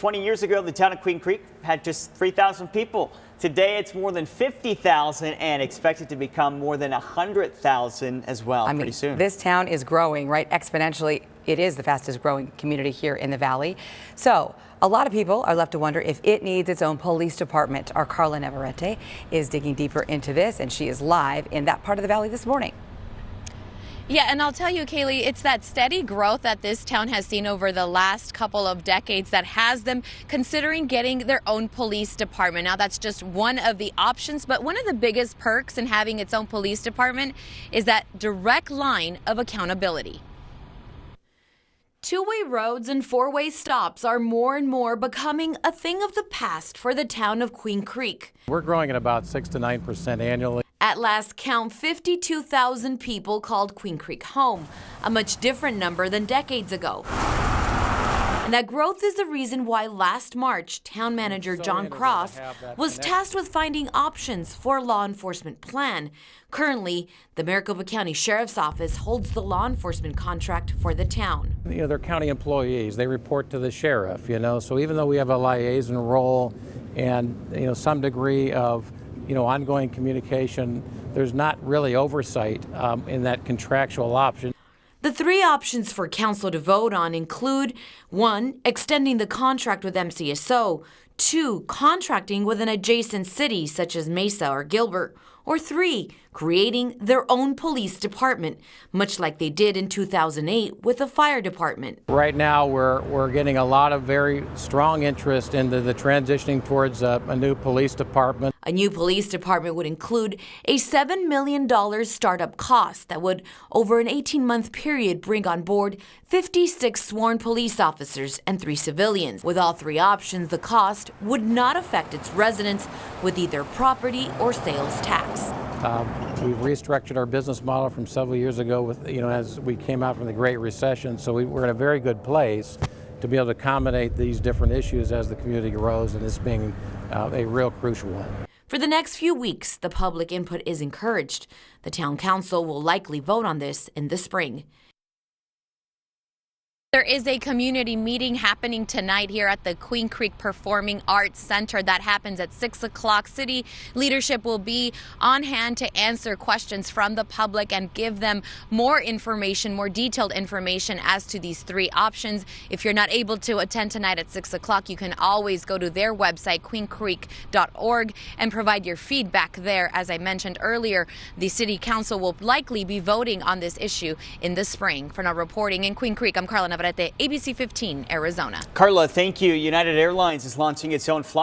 20 years ago, the town of Queen Creek had just 3,000 people. Today, it's more than 50,000 and expected to become more than 100,000 as well pretty soon. This town is growing, right, exponentially. It is the fastest growing community here in the Valley. So a lot of people are left to wonder if it needs its own police department. Our Carla Navarrete is digging deeper into this, and she is live in that part of the Valley this morning. Yeah, and I'll tell you, Kaylee, it's that steady growth that this town has seen over the last couple of decades that has them considering getting their own police department. Now, that's just one of the options, but one of the biggest perks in having its own police department is that direct line of accountability. Two-way roads and four-way stops are more and more becoming a thing of the past for the town of Queen Creek. We're growing at about 6 to 9% annually. At last count, 52,000 people called Queen Creek home, a much different number than decades ago. And that growth is the reason why last March, town manager John Cross was tasked with finding options for a law enforcement plan. Currently, the Maricopa County Sheriff's Office holds the law enforcement contract for the town. You know, they're county employees. They report to the sheriff, so even though we have a liaison role and, some degree of ongoing communication, there's not really oversight in that contractual option. The three options for council to vote on include 1. Extending the contract with MCSO, 2. Contracting with an adjacent city such as Mesa or Gilbert, or 3. Creating their own police department, much like they did in 2008 with the fire department. Right now, we're getting a lot of very strong interest into the transitioning towards a new police department. A new police department would include a $7 million startup cost that would, over an 18-month period, bring on board 56 sworn police officers and 3 civilians. With all three options, the cost would not affect its residents with either property or sales tax. We've restructured our business model from several years ago with, as we came out from the Great Recession, so we're in a very good place to be able to accommodate these different issues as the community grows, and this being a real crucial one. For the next few weeks, the public input is encouraged. The town council will likely vote on this in the spring. There is a community meeting happening tonight here at the Queen Creek Performing Arts Center. That happens at 6 o'clock. City leadership will be on hand to answer questions from the public and give them more information, more detailed information as to these three options. If you're not able to attend tonight at 6 o'clock, you can always go to their website, queencreek.org, and provide your feedback there. As I mentioned earlier, the City Council will likely be voting on this issue in the spring. For now, reporting in Queen Creek, I'm Carla Navarrete, ABC 15, Arizona. Carla, thank you. United Airlines is launching its own flight